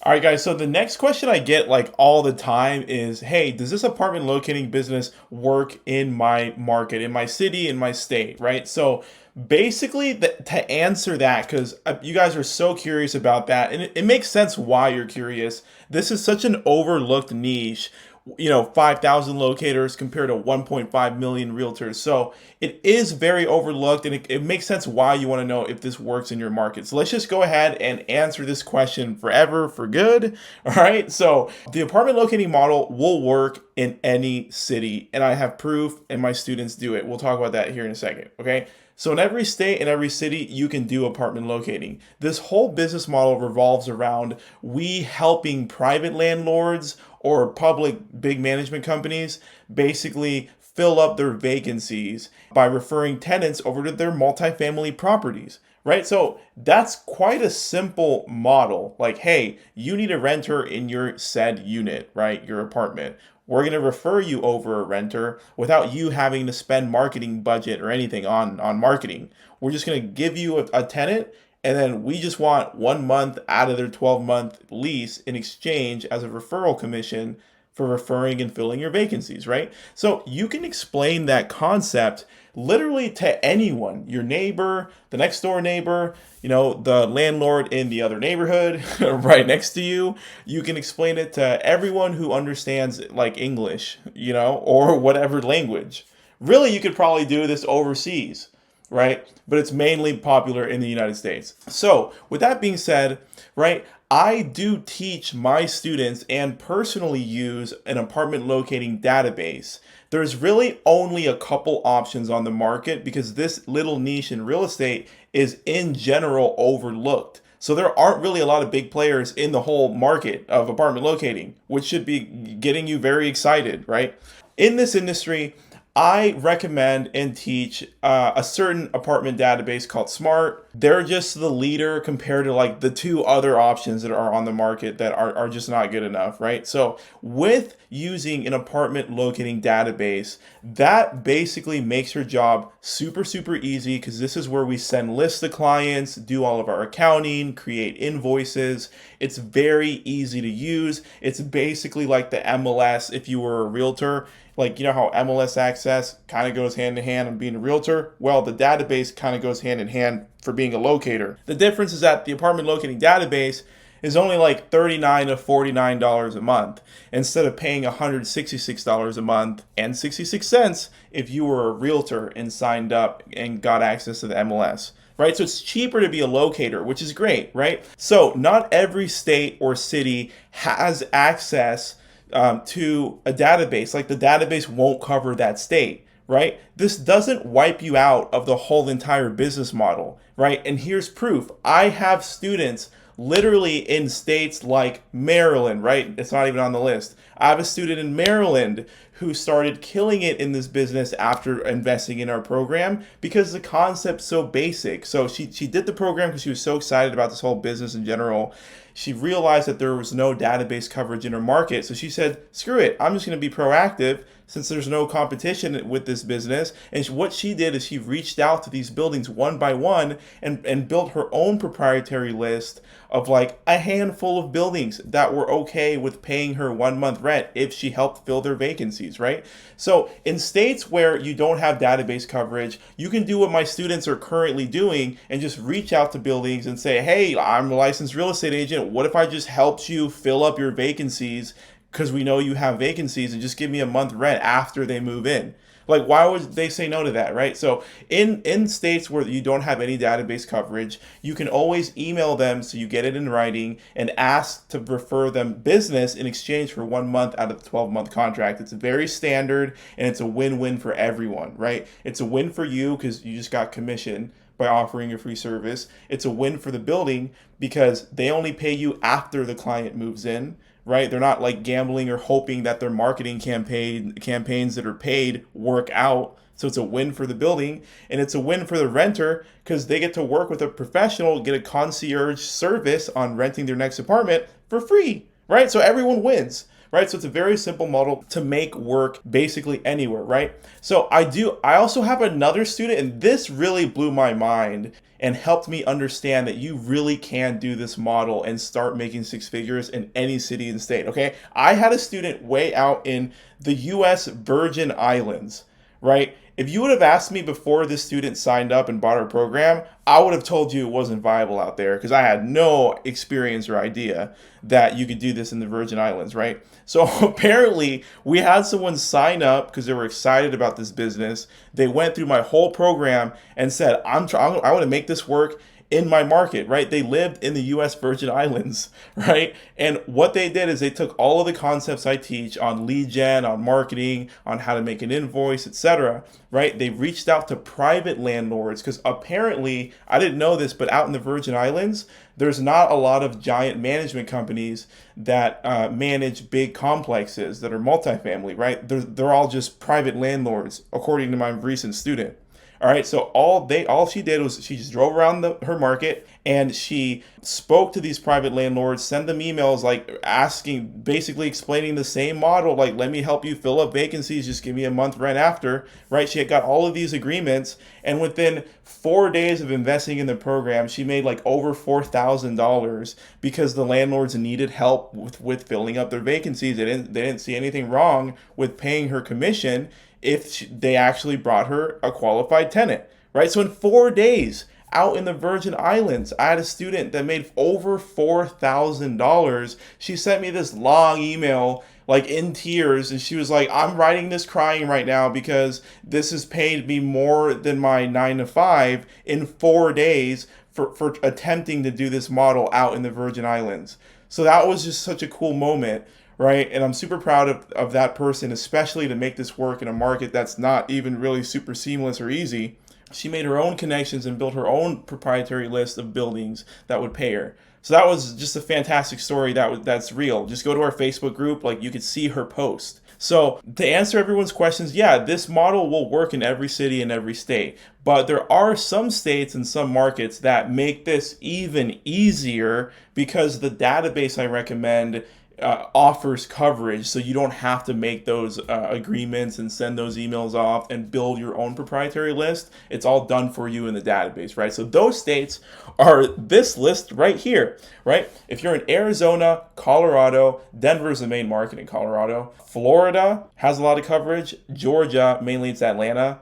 All right, guys. So the next question I get like all the time is, hey, does this apartment locating business work in my market, in my city, in my state, right? So basically, to answer that, because you guys are so curious about that, and it makes sense why you're curious. This is such an overlooked niche. 5,000 locators compared to 1.5 million realtors. So it is very overlooked, and it makes sense why you want to know if this works in your market. So let's just go ahead and answer this question forever for good. All right. So the apartment locating model will work in any city, and I have proof, and my students do it. We'll talk about that here in a second. Okay. So in every state and every city, you can do apartment locating. This whole business model revolves around we helping private landlords or public big management companies basically fill up their vacancies by referring tenants over to their multifamily properties, right? So that's quite a simple model. Like, hey, you need a renter in your said unit, right? Your apartment. We're going to refer you over a renter without you having to spend marketing budget or anything on marketing. We're just going to give you a tenant, and then we just want 1 month out of their 12-month lease in exchange as a referral commission for referring and filling your vacancies, right? So you can explain that concept literally to anyone, your neighbor, the next door neighbor, the landlord in the other neighborhood right next to you. You can explain it to everyone who understands like English, or whatever language. Really, you could probably do this overseas, right? But it's mainly popular in the United States. So, with that being said, right, I do teach my students and personally use an apartment locating database. There's really only a couple options on the market because this little niche in real estate is in general overlooked. So there aren't really a lot of big players in the whole market of apartment locating, which should be getting you very excited, right? In this industry, I recommend and teach a certain apartment database called Smart. They're just the leader compared to like the two other options that are on the market that are just not good enough, right? So with using an apartment locating database, that basically makes your job super, super easy because this is where we send lists to clients, do all of our accounting, create invoices. It's very easy to use. It's basically like the MLS if you were a realtor. Like, how MLS access kind of goes hand in hand on being a realtor? Well, the database kind of goes hand in hand for being a locator. The difference is that the apartment locating database is only like $39 to $49 a month instead of paying $166 a month and 66 cents if you were a realtor and signed up and got access to the MLS. Right? So it's cheaper to be a locator, which is great, right? So not every state or city has access to a database. Like the database won't cover that state, right? This doesn't wipe you out of the whole entire business model, right? And here's proof. I have students literally in states like Maryland, right? It's not even on the list. I have a student in Maryland who started killing it in this business after investing in our program because the concept's so basic. So she did the program because she was so excited about this whole business in general. She realized that there was no database coverage in her market. So she said, screw it, I'm just going to be proactive since there's no competition with this business. And what she did is she reached out to these buildings one by one and built her own proprietary list of like a handful of buildings that were okay with paying her 1 month rent if she helped fill their vacancies, right? So in states where you don't have database coverage, you can do what my students are currently doing and just reach out to buildings and say, hey, I'm a licensed real estate agent. What if I just helped you fill up your vacancies because we know you have vacancies and just give me a month rent after they move in? Like, why would they say no to that, right? So in states where you don't have any database coverage, you can always email them so you get it in writing and ask to refer them business in exchange for 1 month out of the 12-month contract. It's very standard and it's a win-win for everyone, right? It's a win for you because you just got commission by offering a free service. It's a win for the building because they only pay you after the client moves in, right? They're not like gambling or hoping that their marketing campaigns that are paid work out. So it's a win for the building and it's a win for the renter because they get to work with a professional, get a concierge service on renting their next apartment for free, right? So everyone wins, right? So it's a very simple model to make work basically anywhere, right? So I also have another student, and this really blew my mind and helped me understand that you really can do this model and start making six figures in any city and state, okay? I had a student way out in the US Virgin Islands, right? If you would have asked me before this student signed up and bought our program, I would have told you it wasn't viable out there because I had no experience or idea that you could do this in the Virgin Islands, right? So apparently, we had someone sign up because they were excited about this business. They went through my whole program and said, I want to make this work in my market, right? They lived in the US Virgin Islands, right? And what they did is they took all of the concepts I teach on lead gen, on marketing, on how to make an invoice, etc., right? They reached out to private landlords because apparently, I didn't know this, but out in the Virgin Islands, there's not a lot of giant management companies that manage big complexes that are multifamily, right? They're all just private landlords, according to my recent student. All right, so all she did was she just drove around her market and she spoke to these private landlords, send them emails like asking, basically explaining the same model, like let me help you fill up vacancies, just give me a month rent after, right? She had got all of these agreements, and within 4 days of investing in the program, she made like over $4,000 because the landlords needed help with filling up their vacancies. They didn't see anything wrong with paying her commission if they actually brought her a qualified tenant, right? So in 4 days out in the Virgin Islands, I had a student that made over $4,000. She sent me this long email, like in tears, and she was like, I'm writing this crying right now because this has paid me more than my 9 to 5 in 4 days for attempting to do this model out in the Virgin Islands. So that was just such a cool moment, right? And I'm super proud of that person, especially to make this work in a market that's not even really super seamless or easy. She made her own connections and built her own proprietary list of buildings that would pay her. So that was just a fantastic story that's real. Just go to our Facebook group, like you could see her post. So to answer everyone's questions, yeah, this model will work in every city and every state. But there are some states and some markets that make this even easier because the database I recommend offers coverage, so you don't have to make those agreements and send those emails off and build your own proprietary list. It's all done for you in the database, right? So those states are this list right here, right? If you're in Arizona, Colorado, Denver is the main market in Colorado. Florida has a lot of coverage. Georgia, mainly it's Atlanta.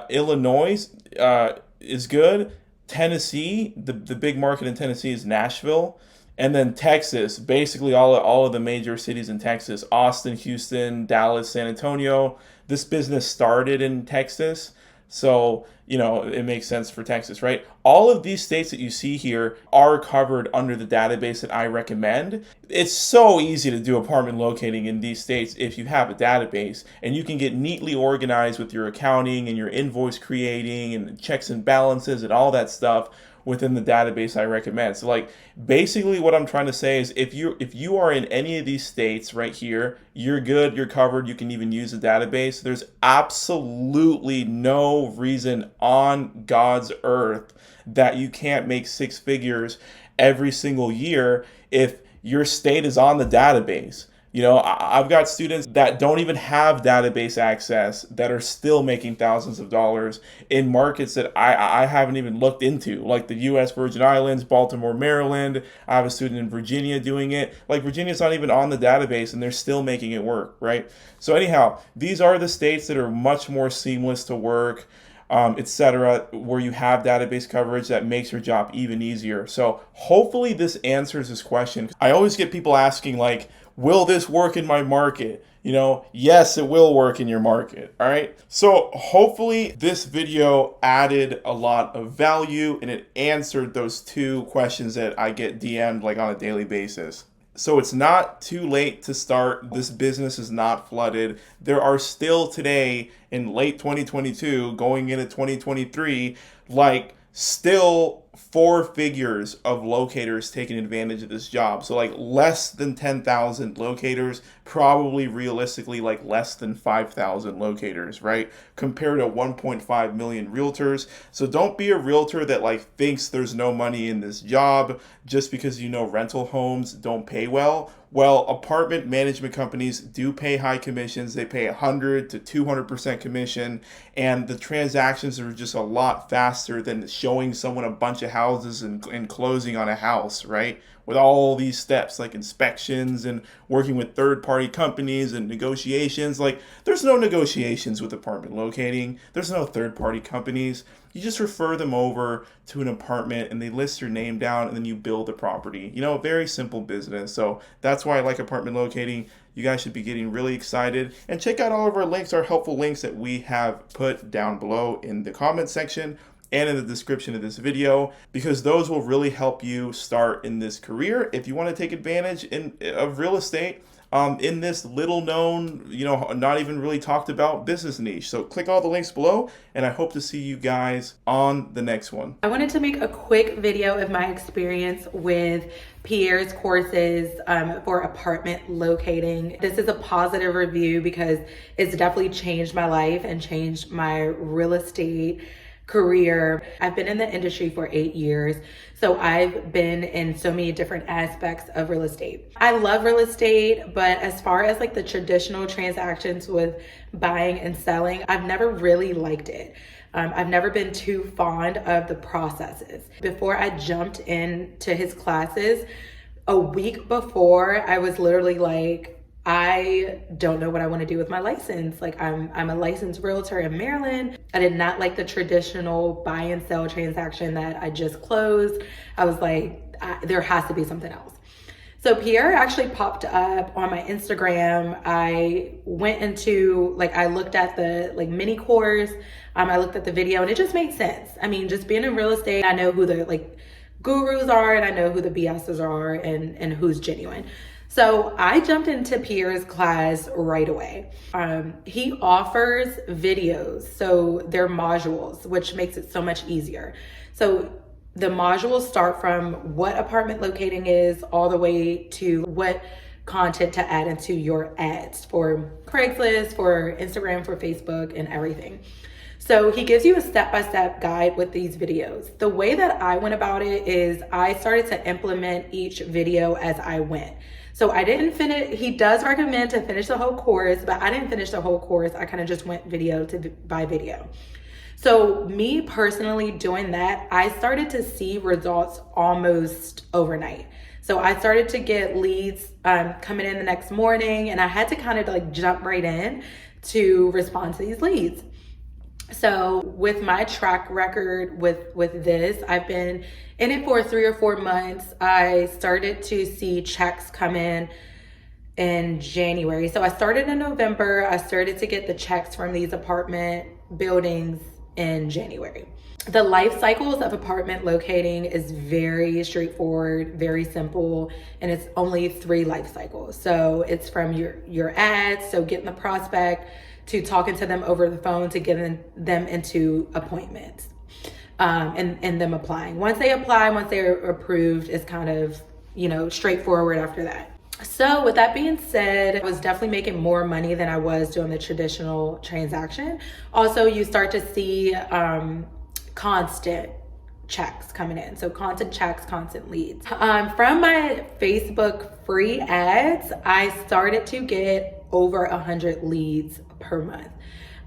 Illinois is good. Tennessee, the big market in Tennessee is Nashville. And then Texas, basically all of the major cities in Texas, Austin, Houston, Dallas, San Antonio. This business started in Texas, so, it makes sense for Texas, right? All of these states that you see here are covered under the database that I recommend. It's so easy to do apartment locating in these states if you have a database, and you can get neatly organized with your accounting and your invoice creating and checks and balances and all that stuff within the database I recommend. So like basically what I'm trying to say is if you are in any of these states right here, you're good, you're covered, you can even use the database. There's absolutely no reason on God's earth that you can't make six figures every single year if your state is on the database. I've got students that don't even have database access that are still making thousands of dollars in markets that I haven't even looked into, like the US Virgin Islands, Baltimore, Maryland. I have a student in Virginia doing it. Like Virginia's not even on the database and they're still making it work, right? So anyhow, these are the states that are much more seamless to work, etc., where you have database coverage that makes your job even easier. So hopefully this answers this question. I always get people asking like, will this work in my market? Yes, it will work in your market. All right. So hopefully this video added a lot of value and it answered those two questions that I get DM'd like on a daily basis. So it's not too late to start. This business is not flooded. There are still today in late 2022 going into 2023, like still four figures of locators taking advantage of this job. So like less than 10,000 locators, probably realistically like less than 5,000 locators, right? Compared to 1.5 million realtors. So don't be a realtor that like thinks there's no money in this job just because you know rental homes don't pay well. Well, apartment management companies do pay high commissions. They pay 100 to 200% commission, and the transactions are just a lot faster than showing someone a bunch of houses and closing on a house, right? With all these steps like inspections and working with third party companies and negotiations. Like, there's no negotiations with apartment locating, there's no third party companies. You just refer them over to an apartment and they list your name down and then you build the property. You know, very simple business. So that's why I like apartment locating. You guys should be getting really excited. And check out all of our links, our helpful links that we have put down below in the comment section and in the description of this video, because those will really help you start in this career if you want to take advantage of real estate in this little known, not even really talked about business niche. So click all the links below, and I hope to see you guys on the next one. I wanted to make a quick video of my experience with Pierre's courses for apartment locating. This is a positive review because it's definitely changed my life and changed my real estate career. I've been in the industry for 8 years, so I've been in so many different aspects of real estate. I love real estate, but as far as like the traditional transactions with buying and selling, I've never really liked it. I've never been too fond of the processes. Before I jumped into his classes, a week before, I was literally like, I don't know what I want to do with my license. Like, I'm a licensed realtor in Maryland. I did not like the traditional buy and sell transaction that I just closed. I was like, there has to be something else. So Pierre actually popped up on my Instagram. I went into, I looked at the mini course. I looked at the video and it just made sense. I mean, just being in real estate, I know who the gurus are and I know who the BSs are and who's genuine. So I jumped into Pierre's class right away. He offers videos, so they're modules, which makes it so much easier. So the modules start from what apartment locating is all the way to what content to add into your ads for Craigslist, for Instagram, for Facebook, and everything. So he gives you a step-by-step guide with these videos. The way that I went about it is I started to implement each video as I went. So I didn't finish, he does recommend to finish the whole course, but I didn't finish the whole course. I kind of just went video by video. So me personally doing that, I started to see results almost overnight. So I started to get leads coming in the next morning, and I had to kind of jump right in to respond to these leads. So with my track record with this, I've been in it for 3 or 4 months. I started to see checks come in January. So I started in November. I started to get the checks from these apartment buildings in January. The life cycles of apartment locating is very straightforward, very simple, and it's only 3 life cycles. So it's from your ads, so getting the prospect, to talking to them over the phone, to getting them into appointments, and them applying. Once they apply, once they're approved, it's kind of, straightforward after that. So with that being said, I was definitely making more money than I was doing the traditional transaction. Also, you start to see constant checks coming in. So constant checks, constant leads. From my Facebook free ads, I started to get over 100 leads per month.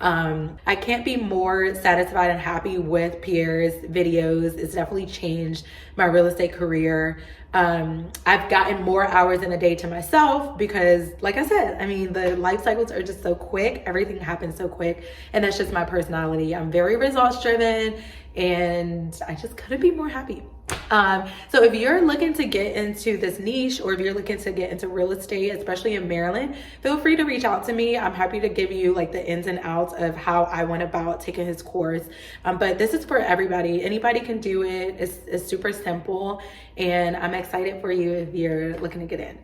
I can't be more satisfied and happy with Pierre's videos. It's definitely changed my real estate career. I've gotten more hours in a day to myself because, like I said, I mean, the life cycles are just so quick. Everything happens so quick. And that's just my personality. I'm very results driven and I just couldn't be more happy. So if you're looking to get into this niche, or if you're looking to get into real estate, especially in Maryland, feel free to reach out to me. I'm happy to give you the ins and outs of how I went about taking his course. But this is for everybody. Anybody can do it. It's super simple, and I'm excited for you if you're looking to get in.